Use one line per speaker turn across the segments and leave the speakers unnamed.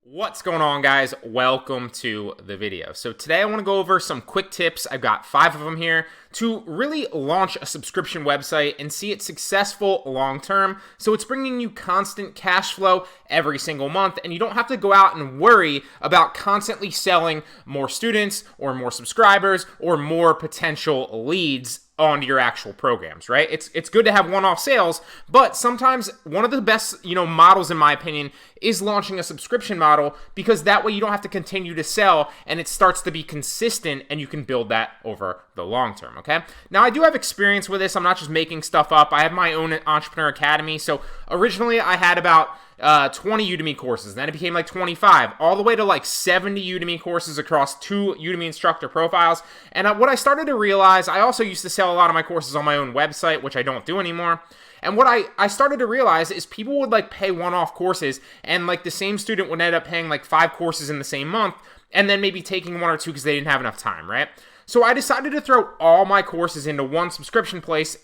What's going on, guys? Welcome to the video. So today I want to go over some quick tips. I've got 5 of them here to really launch a subscription website and see it successful long term. So it's bringing you constant cash flow every single month, and you don't have to go out and worry about constantly selling more students or more subscribers or more potential leads onto your actual programs, right? It's good to have one-off sales, but sometimes one of the best, models in my opinion is launching a subscription model, because that way you don't have to continue to sell and it starts to be consistent and you can build that over the long term, okay? Now, I do have experience with this. I'm not just making stuff up. I have my own Entrepreneur Academy. So originally I had about 20 Udemy courses, then it became like 25, all the way to like 70 Udemy courses across 2 Udemy instructor profiles. And what I started to realize, I also used to sell a lot of my courses on my own website, which I don't do anymore. And what I started to realize is people would like pay one-off courses, and like the same student would end up paying like 5 courses in the same month, and then maybe taking 1 or 2 because they didn't have enough time, right? So I decided to throw all my courses into one subscription place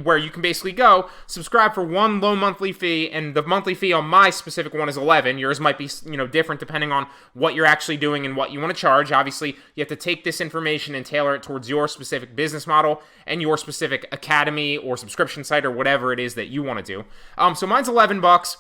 where you can basically go subscribe for one low monthly fee, and the monthly fee on my specific one is $11. Yours might be, different depending on what you're actually doing and what you want to charge. Obviously, you have to take this information and tailor it towards your specific business model and your specific academy or subscription site or whatever it is that you want to do. So mine's $11.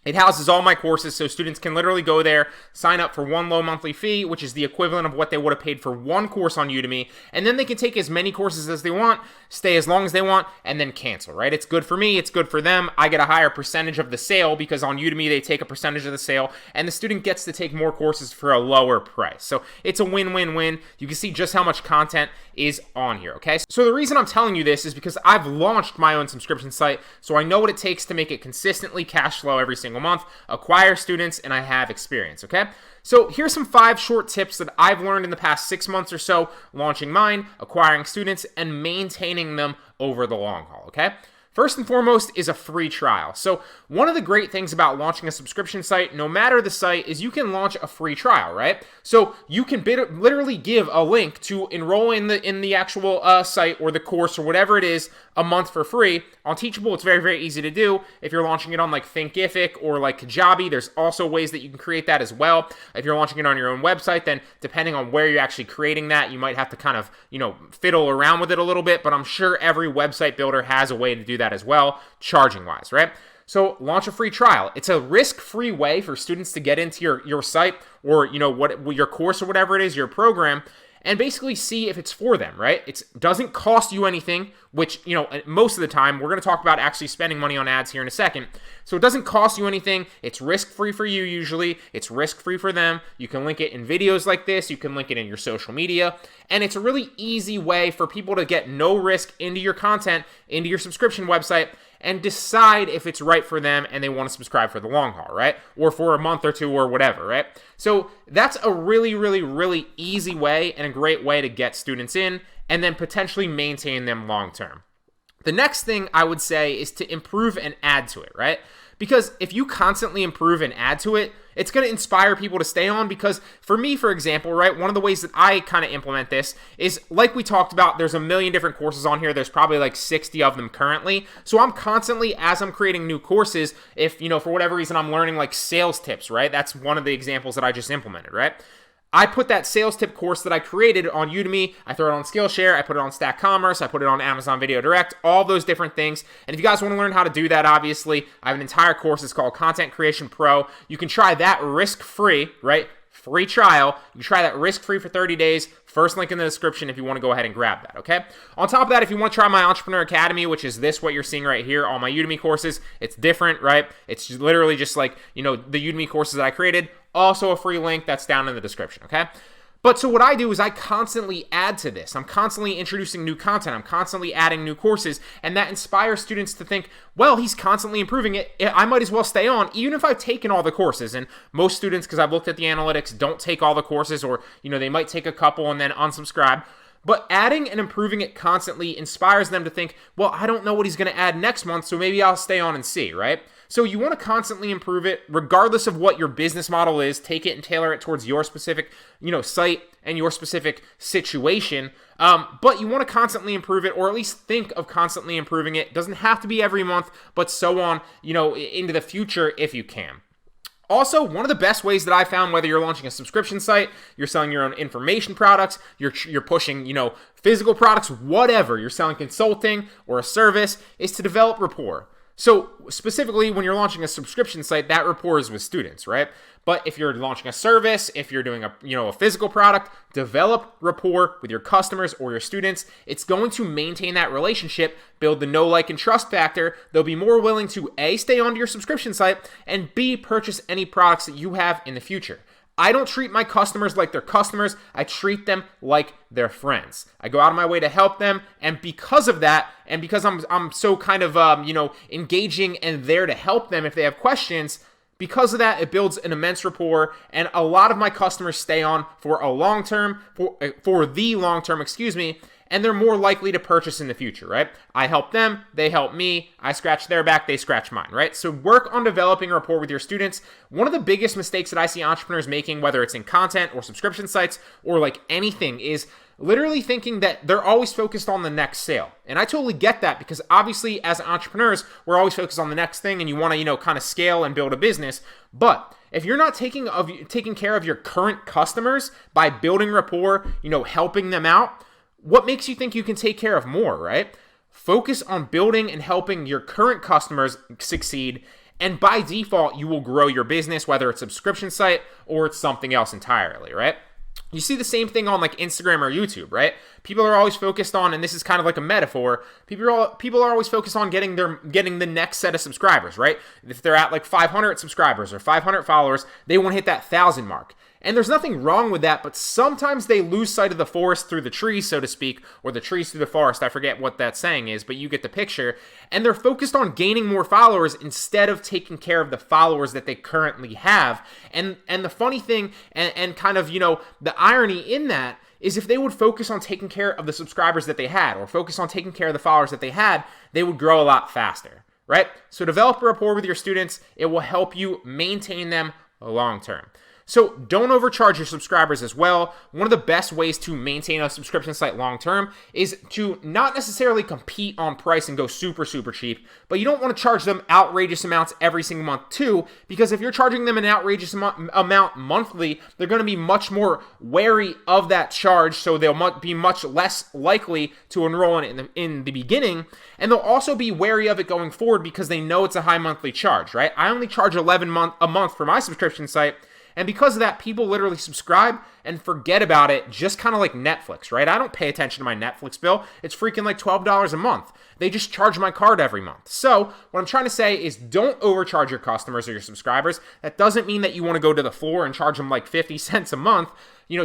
It houses all my courses, so students can literally go there, sign up for one low monthly fee, which is the equivalent of what they would have paid for one course on Udemy, and then they can take as many courses as they want, stay as long as they want, and then cancel, right? It's good for me, it's good for them. I get a higher percentage of the sale because on Udemy they take a percentage of the sale, and the student gets to take more courses for a lower price. So it's a win-win-win. You can see just how much content is on here, okay? So the reason I'm telling you this is because I've launched my own subscription site, so I know what it takes to make it consistently cash flow every single month, acquire students, and I have experience, okay? So here's some 5 short tips that I've learned in the past 6 months or so launching mine, acquiring students, and maintaining them over the long haul, okay? First and foremost is a free trial. So one of the great things about launching a subscription site, no matter the site, is you can launch a free trial, right? So you can literally give a link to enroll in the actual site or the course or whatever it is a month for free. On Teachable, it's very, very easy to do. If you're launching it on like Thinkific or like Kajabi, there's also ways that you can create that as well. If you're launching it on your own website, then depending on where you're actually creating that, you might have to kind of, fiddle around with it a little bit, but I'm sure every website builder has a way to do that as well, charging wise, right? So launch a free trial. It's a risk-free way for students to get into your site or what your course or whatever it is, your program, and basically see if it's for them, right? It doesn't cost you anything, which, most of the time, we're going to talk about actually spending money on ads here in a second. So it doesn't cost you anything. It's risk-free for you usually. It's risk-free for them. You can link it in videos like this. You can link it in your social media. And it's a really easy way for people to get no risk into your content, into your subscription website, and decide if it's right for them and they want to subscribe for the long haul, right? Or for a month or 2 or whatever, right? So that's a really, really, really easy way and a great way to get students in and then potentially maintain them long term. The next thing I would say is to improve and add to it, right? Because if you constantly improve and add to it, it's going to inspire people to stay on. Because for me, for example, right, one of the ways that I kind of implement this is, like we talked about, there's a million different courses on here. There's probably like 60 of them currently. So I'm constantly, as I'm creating new courses, if, for whatever reason, I'm learning like sales tips, right? That's one of the examples that I just implemented, right? I put that sales tip course that I created on Udemy, I throw it on Skillshare, I put it on Stack Commerce, I put it on Amazon Video Direct, all those different things. And if you guys want to learn how to do that, obviously, I have an entire course. It's called Content Creation Pro. You can try that risk-free, right? Free trial. You can try that risk-free for 30 days. First link in the description if you want to go ahead and grab that, okay? On top of that, if you want to try my Entrepreneur Academy, which is what you're seeing right here, all my Udemy courses, it's different, right? It's literally just like, the Udemy courses that I created. Also a free link that's down in the description, okay? But so what I do is I constantly add to this. I'm constantly introducing new content. I'm constantly adding new courses, and that inspires students to think, well, he's constantly improving it. I might as well stay on, even if I've taken all the courses. And most students, because I've looked at the analytics, don't take all the courses, or, they might take a couple and then unsubscribe. But adding and improving it constantly inspires them to think, well, I don't know what he's going to add next month, so maybe I'll stay on and see, right? So you want to constantly improve it, regardless of what your business model is. Take it and tailor it towards your specific, site and your specific situation. But you want to constantly improve it, or at least think of constantly improving it. It doesn't have to be every month, but so on, into the future if you can. Also, one of the best ways that I found, whether you're launching a subscription site, you're selling your own information products, you're pushing, physical products, whatever, you're selling consulting or a service, is to develop rapport. So specifically, when you're launching a subscription site, that rapport is with students, right? But if you're launching a service, if you're doing a physical product, develop rapport with your customers or your students. It's going to maintain that relationship, build the know, like, and trust factor. They'll be more willing to A, stay on to your subscription site, and B, purchase any products that you have in the future. I don't treat my customers like they're customers. I treat them like they're friends. I go out of my way to help them, and because of that, and because I'm so kind of engaging and there to help them if they have questions, because of that, it builds an immense rapport, and a lot of my customers stay on for the long term, and they're more likely to purchase in the future, right? I help them, they help me, I scratch their back, they scratch mine, right? So work on developing rapport with your students. One of the biggest mistakes that I see entrepreneurs making, whether it's in content or subscription sites or like anything, is literally thinking that they're always focused on the next sale. And I totally get that, because obviously as entrepreneurs, we're always focused on the next thing, and you want to, kind of scale and build a business. But if you're not taking care of your current customers by building rapport, helping them out, what makes you think you can take care of more, right? Focus on building and helping your current customers succeed, and by default, you will grow your business, whether it's a subscription site or it's something else entirely, right? You see the same thing on like Instagram or YouTube, right? People are always focused on, and this is kind of like a metaphor, people are always focused on getting the next set of subscribers, right? If they're at like 500 subscribers or 500 followers, they want to hit that 1,000 mark. And there's nothing wrong with that, but sometimes they lose sight of the forest through the trees, so to speak, or the trees through the forest. I forget what that saying is, but you get the picture. And they're focused on gaining more followers instead of taking care of the followers that they currently have. And the funny thing, and kind of, the irony in that, is if they would focus on taking care of the subscribers that they had, or focus on taking care of the followers that they had, they would grow a lot faster, right? So develop a rapport with your students. It will help you maintain them long term. So don't overcharge your subscribers as well. One of the best ways to maintain a subscription site long term is to not necessarily compete on price and go super, super cheap, but you don't want to charge them outrageous amounts every single month too, because if you're charging them an outrageous amount monthly, they're going to be much more wary of that charge, so they'll be much less likely to enroll in the beginning, and they'll also be wary of it going forward because they know it's a high monthly charge, right? I only charge $11 a month for my subscription site. And because of that, people literally subscribe and forget about it, just kind of like Netflix, right? I don't pay attention to my Netflix bill. It's freaking like $12 a month. They just charge my card every month. So what I'm trying to say is don't overcharge your customers or your subscribers. That doesn't mean that you want to go to the floor and charge them like 50 cents a month.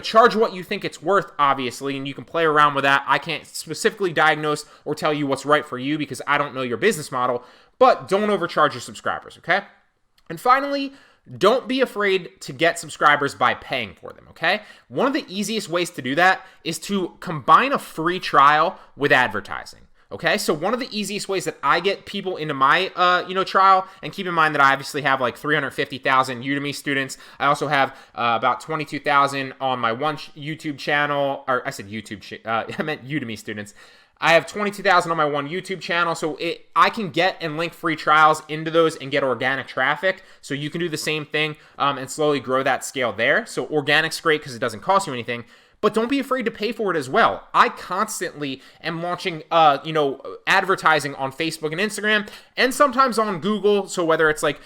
Charge what you think it's worth, obviously, and you can play around with that. I can't specifically diagnose or tell you what's right for you because I don't know your business model, but don't overcharge your subscribers, okay? And finally, don't be afraid to get subscribers by paying for them, okay? One of the easiest ways to do that is to combine a free trial with advertising, okay? So one of the easiest ways that I get people into my, trial, and keep in mind that I obviously have like 350,000 Udemy students. I also have about 22,000 on my one YouTube channel, or I said YouTube, I meant Udemy students. I have 22,000 on my one YouTube channel, so I can get and link free trials into those and get organic traffic. So you can do the same thing and slowly grow that scale there. So organic's great because it doesn't cost you anything, but don't be afraid to pay for it as well. I constantly am launching, advertising on Facebook and Instagram, and sometimes on Google. So whether it's like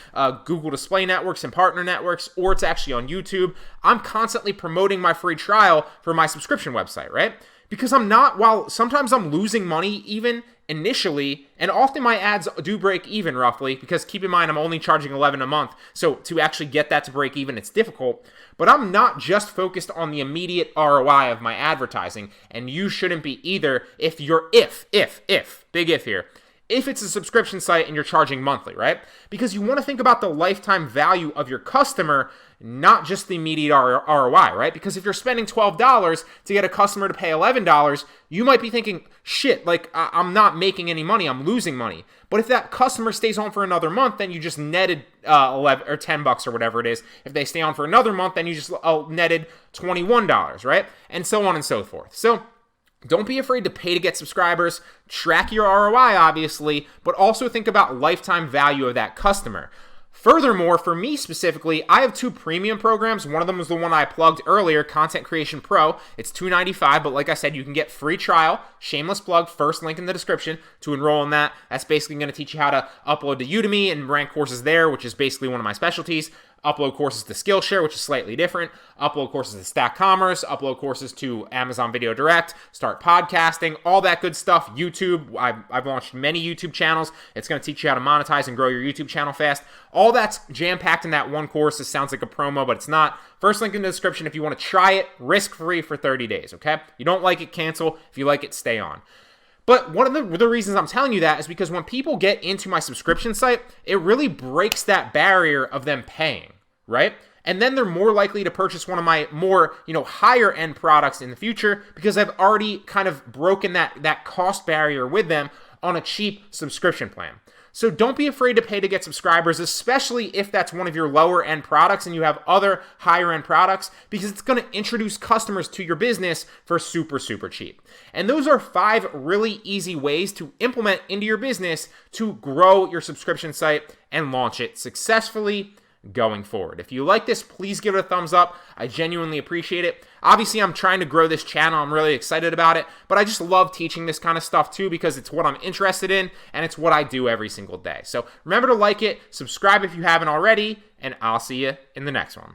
Google Display Networks and partner networks, or it's actually on YouTube, I'm constantly promoting my free trial for my subscription website, right? Because while sometimes I'm losing money even initially, and often my ads do break even roughly, because keep in mind, I'm only charging $11 a month. So to actually get that to break even, it's difficult. But I'm not just focused on the immediate ROI of my advertising, and you shouldn't be either if big if here, if it's a subscription site and you're charging monthly, right? Because you want to think about the lifetime value of your customer, not just the immediate ROI, right? Because if you're spending $12 to get a customer to pay $11, you might be thinking, shit, like I'm not making any money, I'm losing money. But if that customer stays on for another month, then you just netted 11 or $10 or whatever it is. If they stay on for another month, then you just netted $21, right? And so on and so forth. So don't be afraid to pay to get subscribers. Track your ROI, obviously, but also think about lifetime value of that customer. Furthermore, for me specifically, I have 2 premium programs. One of them is the one I plugged earlier, Content Creation Pro. It's $295, but like I said, you can get free trial, shameless plug, first link in the description to enroll in that. That's basically going to teach you how to upload to Udemy and rank courses there, which is basically one of my specialties. Upload courses to Skillshare, which is slightly different. Upload courses to Stack Commerce. Upload courses to Amazon Video Direct. Start podcasting. All that good stuff. YouTube. I've launched many YouTube channels. It's going to teach you how to monetize and grow your YouTube channel fast. All that's jam-packed in that one course. This sounds like a promo, but it's not. First link in the description if you want to try it risk-free for 30 days, okay? You don't like it, cancel. If you like it, stay on. But one of the reasons I'm telling you that is because when people get into my subscription site, it really breaks that barrier of them paying, right? And then they're more likely to purchase one of my more, higher end products in the future because I've already kind of broken that cost barrier with them on a cheap subscription plan. So don't be afraid to pay to get subscribers, especially if that's one of your lower end products and you have other higher end products, because it's going to introduce customers to your business for super, super cheap. And those are 5 really easy ways to implement into your business to grow your subscription site and launch it successfully going forward. If you like this, please give it a thumbs up. I genuinely appreciate it. Obviously, I'm trying to grow this channel. I'm really excited about it, but I just love teaching this kind of stuff too because it's what I'm interested in and it's what I do every single day. So remember to like it, subscribe if you haven't already, and I'll see you in the next one.